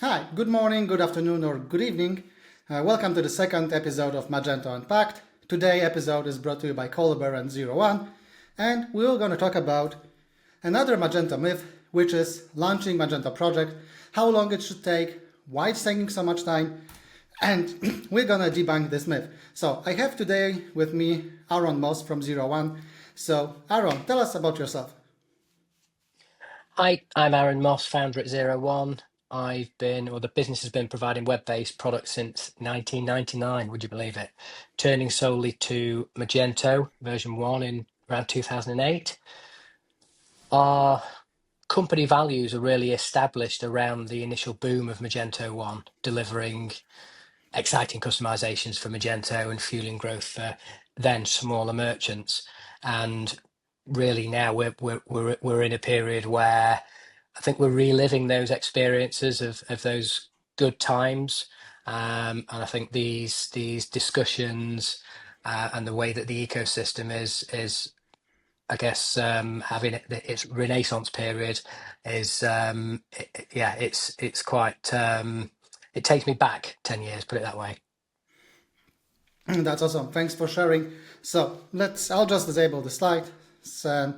Hi, good morning, good afternoon, or good evening. Welcome to the second episode of Magento Unpacked. Today's episode is brought to you by qoliber and Zero One, and we're going to talk about another Magento myth, which is launching Magento project, how long it should take, why it's taking so much time, and we're going to debunk this myth. So I have today with me Arron Moss from Zero One. So Arron, tell us about yourself. Hi, I'm Arron Moss, founder at Zero One. The business has been providing web-based products since 1999, would you believe it? Turning solely to Magento version 1 in around 2008. Our company values are really established around the initial boom of Magento 1, delivering exciting customizations for Magento and fueling growth for then smaller merchants. And really now we're in a period where I think we're reliving those experiences of those good times, and I think these discussions and the way that the ecosystem is I guess having its renaissance period is yeah, it's quite it takes me back 10 years, put it that way. That's awesome. Thanks for sharing. So I'll just disable the slide. So,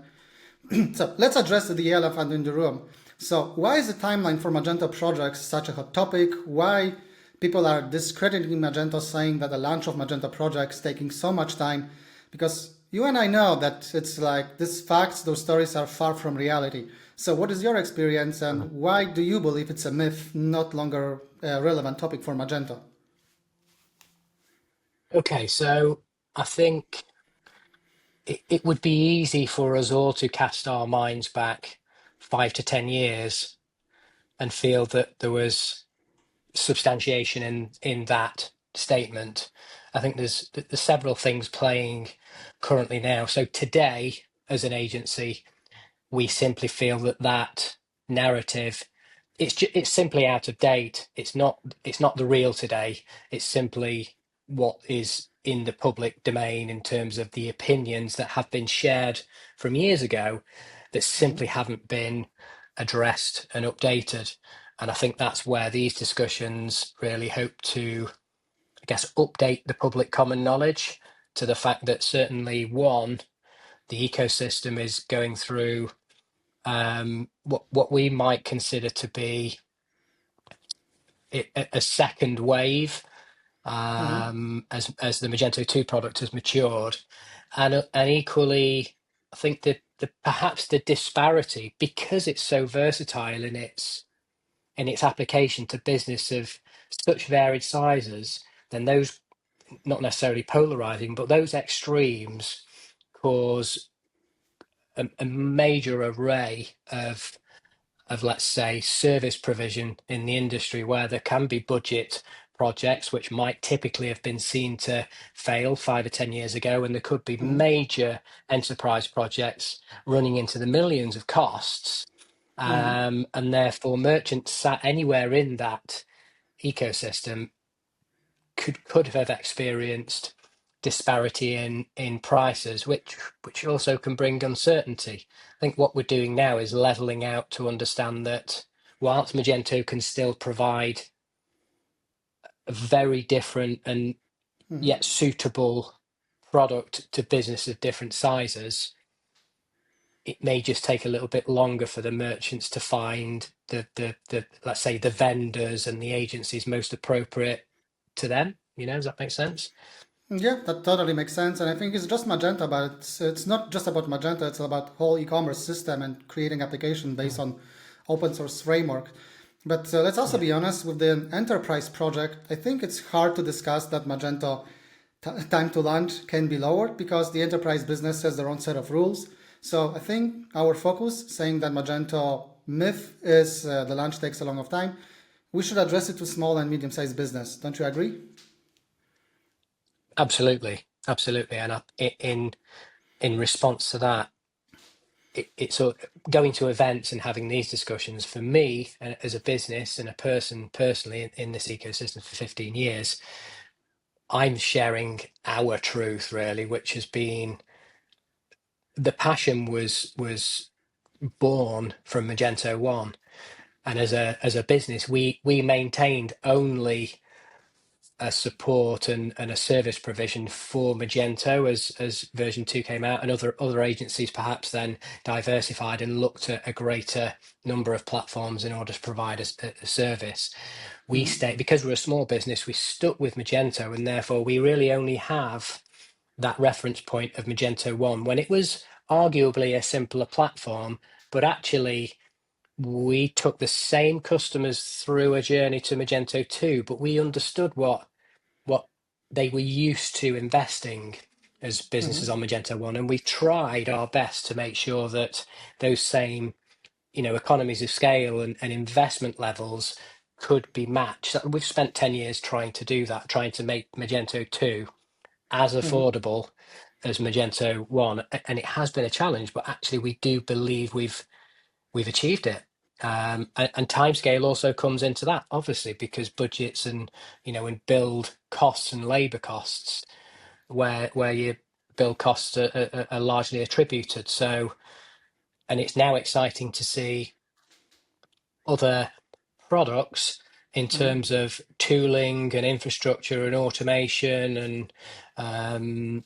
so let's address the elephant in the room. So why is the timeline for Magento projects such a hot topic? Why people are discrediting Magento, saying that the launch of Magento projects taking so much time? Because you and I know that it's like these facts, those stories are far from reality. So what is your experience and why do you believe it's a myth, not longer a relevant topic for Magento? Okay, so I think it would be easy for us all to cast our minds back 5 to 10 years and feel that there was substantiation in that statement. I think there's several things playing currently now. So today, as an agency, we simply feel that narrative it's simply out of date. It's not the real today. It's simply what is in the public domain in terms of the opinions that have been shared from years ago that simply haven't been addressed and updated. And I think that's where these discussions really hope to, I guess, update the public common knowledge to the fact that certainly one, the ecosystem is going through what we might consider to be a second wave Mhm. as the Magento 2 product has matured, and equally, I think that perhaps the disparity because it's so versatile in its application to business of such varied sizes, then those not necessarily polarizing, but those extremes cause a major array of let's say service provision in the industry where there can be budget projects which might typically have been seen to fail 5 or 10 years ago, and there could be Mhm. major enterprise projects running into the millions of costs, Mhm. and therefore merchants sat anywhere in that ecosystem could have experienced disparity in prices, which also can bring uncertainty. I think what we're doing now is leveling out to understand that whilst Magento can still provide a very different and Mhm. yet suitable product to business of different sizes, it may just take a little bit longer for the merchants to find the let's say the vendors and the agencies most appropriate to them. Does that make sense? Yeah, that totally makes sense. And I think it's just Magento, but it's not just about Magento, it's about whole e-commerce system and creating application based Mm. on open source framework. But let's also Yeah. be honest with the enterprise project. I think it's hard to discuss that Magento time to launch can be lowered because the enterprise business has their own set of rules. So I think our focus, saying that Magento myth is the launch takes a long of time, we should address it to small and medium-sized business. Don't you agree? Absolutely, absolutely. And in response to that, it's going to events and having these discussions for me as a business and a person personally in this ecosystem for 15 years. I'm sharing our truth really, which has been the passion was born from Magento 1. And as a business, we maintained only a support and a service provision for Magento as version 2 came out, and other agencies perhaps then diversified and looked at a greater number of platforms in order to provide a service. We stayed, because we're a small business, we stuck with Magento, and therefore we really only have that reference point of Magento 1 when it was arguably a simpler platform, but actually we took the same customers through a journey to Magento 2, but we understood what they were used to investing as businesses on Magento 1, and we tried our best to make sure that those same, economies of scale and investment levels could be matched. We've spent 10 years trying to do that, trying to make Magento 2 as affordable as Magento 1, and it has been a challenge, but actually we do believe we've achieved it. And timescale also comes into that, obviously, because budgets and build costs and labor costs, where your build costs are largely attributed. So, and it's now exciting to see other products in terms of tooling and infrastructure and automation and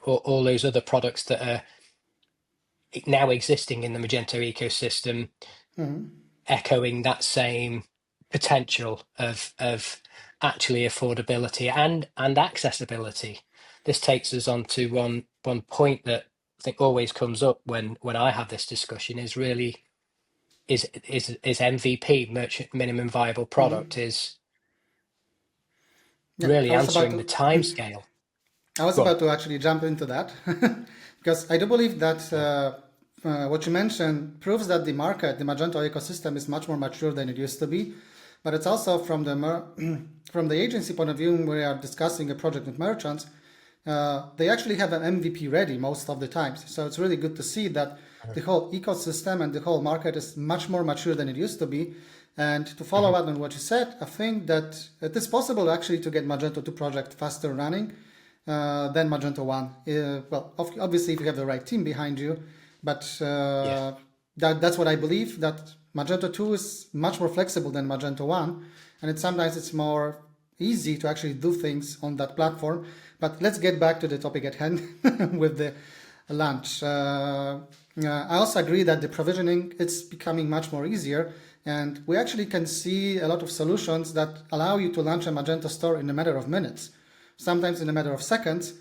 all those other products that are now existing in the Magento ecosystem, echoing that same potential of actually affordability and accessibility. This takes us on to one point that I think always comes up when I have this discussion is really is MVP, merchant minimum viable product, is Yeah, really answering the time scale. I was Go on. about to actually jump into that because I do believe that what you mentioned proves that the market, the Magento ecosystem, is much more mature than it used to be. But it's also from the from the agency point of view, when we are discussing a project with merchants, they actually have an MVP ready most of the times. So it's really good to see that the whole ecosystem and the whole market is much more mature than it used to be. And to follow up on what you said, I think that it is possible actually to get Magento 2 project faster running than Magento 1. Well, obviously if you have the right team behind you, but Yeah. that's what I believe, that Magento 2 is much more flexible than Magento 1, and sometimes it's more easy to actually do things on that platform. But let's get back to the topic at hand with the launch. I also agree that the provisioning, it's becoming much more easier, and we actually can see a lot of solutions that allow you to launch a Magento store in a matter of minutes, sometimes in a matter of seconds.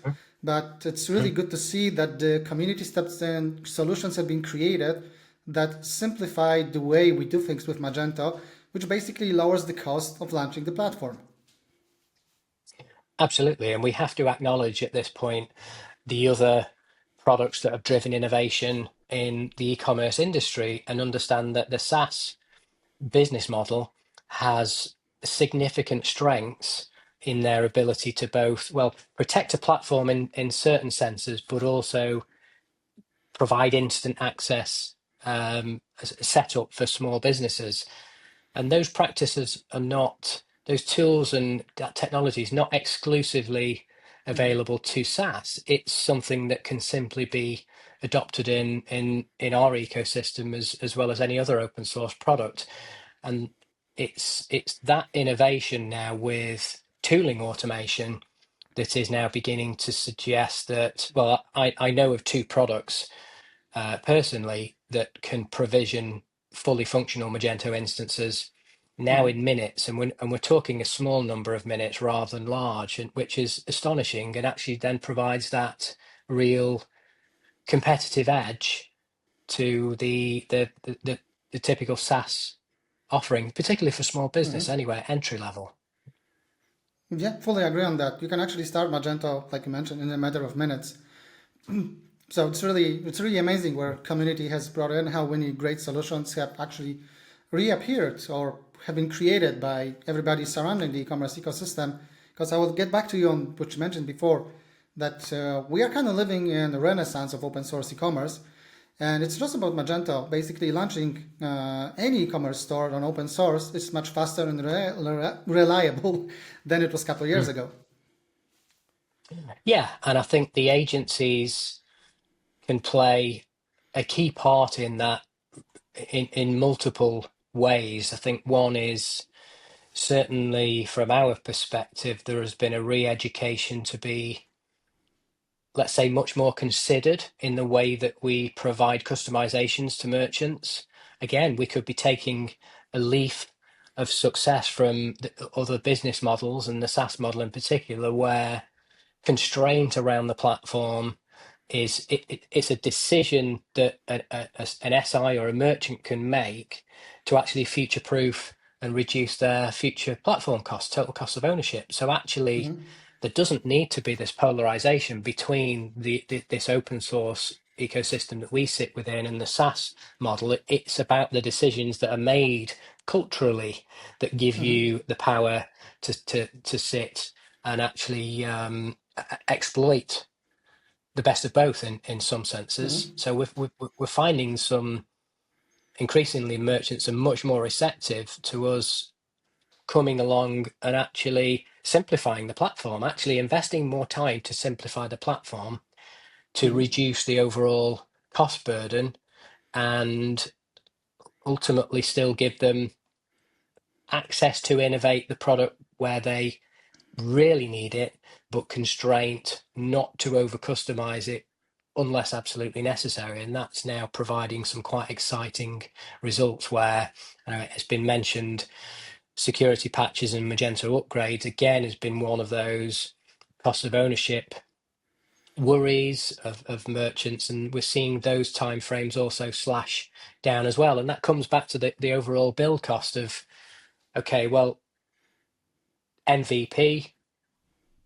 But it's really good to see that the community steps and solutions have been created that simplify the way we do things with Magento, which basically lowers the cost of launching the platform. Absolutely. And we have to acknowledge at this point the other products that have driven innovation in the e-commerce industry and understand that the SaaS business model has significant strengths in their ability to both, well, protect a platform in certain senses, but also provide instant access as a setup for small businesses. And those practices are not, those tools and that technology is not exclusively available to SaaS. It's something that can simply be adopted in our ecosystem as well as any other open source product. And it's that innovation now with tooling automation that is now beginning to suggest that, well, I know of two products personally that can provision fully functional Magento instances now in minutes, and we're talking a small number of minutes rather than large, and which is astonishing, and actually then provides that real competitive edge to the typical SaaS offering, particularly for small business anyway, entry level. Yeah, fully agree on that. You can actually start Magento, like you mentioned, in a matter of minutes. So it's really amazing where community has brought in, how many great solutions have actually reappeared or have been created by everybody surrounding the e-commerce ecosystem. Because I will get back to you on what you mentioned before, that we are kind of living in the renaissance of open source e-commerce. And it's just about Magento. Basically, launching any e-commerce store on open source is much faster and reliable than it was a couple of years ago. Yeah, and I think the agencies can play a key part in that in multiple ways. I think one is certainly from our perspective, there has been a re-education to be, let's say, much more considered in the way that we provide customizations to merchants. Again, we could be taking a leaf of success from the other business models, and the SaaS model in particular, where constraint around the platform is it's a decision that an SI or a merchant can make to actually future proof and reduce their future platform costs, total cost of ownership. So actually, there doesn't need to be this polarization between this open source ecosystem that we sit within and the SaaS model. It's about the decisions that are made culturally that give you the power to sit and actually exploit the best of both in some senses. So we're finding some increasingly merchants are much more receptive to us coming along and actually simplifying the platform, actually investing more time to simplify the platform to reduce the overall cost burden and ultimately still give them access to innovate the product where they really need it, but constraint not to over customize it unless absolutely necessary. And that's now providing some quite exciting results where it's been mentioned security patches and Magento upgrades again has been one of those cost of ownership worries of merchants, and we're seeing those timeframes also slash down as well. And that comes back to the overall build cost of, okay, well, MVP,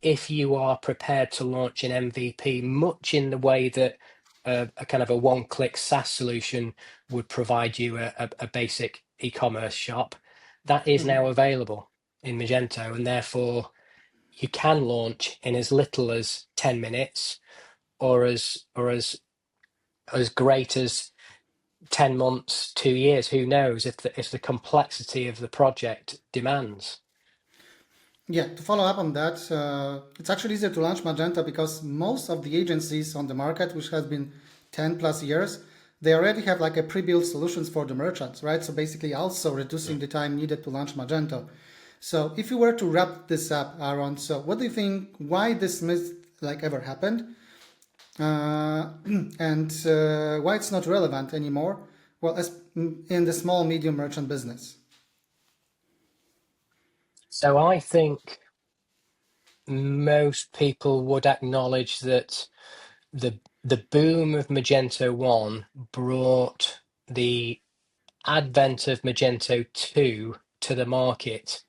if you are prepared to launch an MVP much in the way that a kind of a one-click SaaS solution would provide you a basic e-commerce shop, that is now available in Magento, and therefore you can launch in as little as 10 minutes or as great as 10 months, 2 years, who knows, if the complexity of the project demands. Yeah, to follow up on that, it's actually easier to launch Magento because most of the agencies on the market, which has been 10 plus years, they already have like a pre-built solutions for the merchants, right? So basically also reducing the time needed to launch Magento. So if you were to wrap this up, Aaron, so what do you think, why this myth like ever happened? And why it's not relevant anymore? Well, as in the small, medium merchant business. So I think most people would acknowledge that the boom of Magento 1 brought the advent of Magento 2 to the market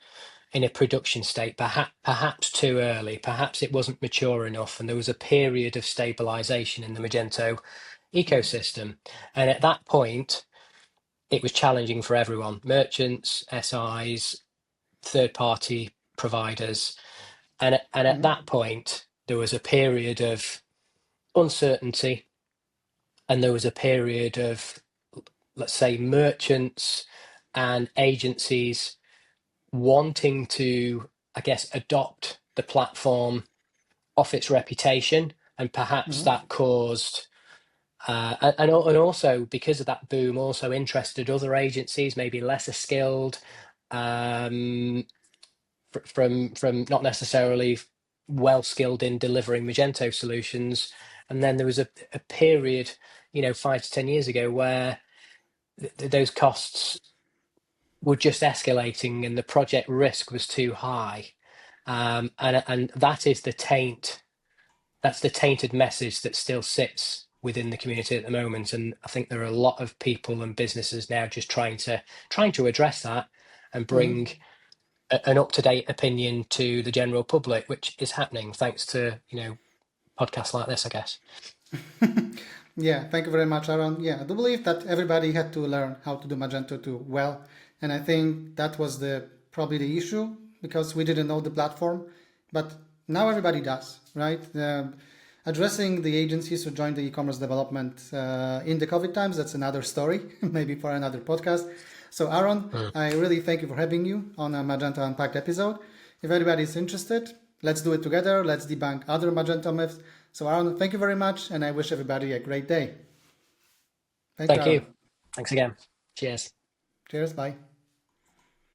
in a production state, perhaps too early, perhaps it wasn't mature enough, and there was a period of stabilization in the Magento ecosystem. And at that point, it was challenging for everyone, merchants, SIs, third-party providers. And at that point, there was a period of uncertainty, and there was a period of, let's say, merchants and agencies wanting to, I guess, adopt the platform off its reputation, and perhaps that caused, and also because of that boom, also interested other agencies, maybe lesser skilled, um, from not necessarily well skilled in delivering Magento solutions. And then there was a period, 5 to 10 years ago, where those costs were just escalating and the project risk was too high. And that is the taint. That's the tainted message that still sits within the community at the moment. And I think there are a lot of people and businesses now just trying to address that and bring an up-to-date opinion to the general public, which is happening thanks to podcasts like this, I guess. Yeah, thank you very much, Aaron. Yeah, I do believe that everybody had to learn how to do Magento 2 well, and I think that was probably the issue because we didn't know the platform, but now everybody does, right? Addressing the agencies who joined the e-commerce development in the COVID times, that's another story, maybe for another podcast. So Aaron, I really thank you for having you on a Magento Unpacked episode. If anybody is interested, let's do it together. Let's debunk other Magento myths. So Aaron, thank you very much, and I wish everybody a great day. Thank Aaron. you. Thanks again. Cheers. Cheers, bye.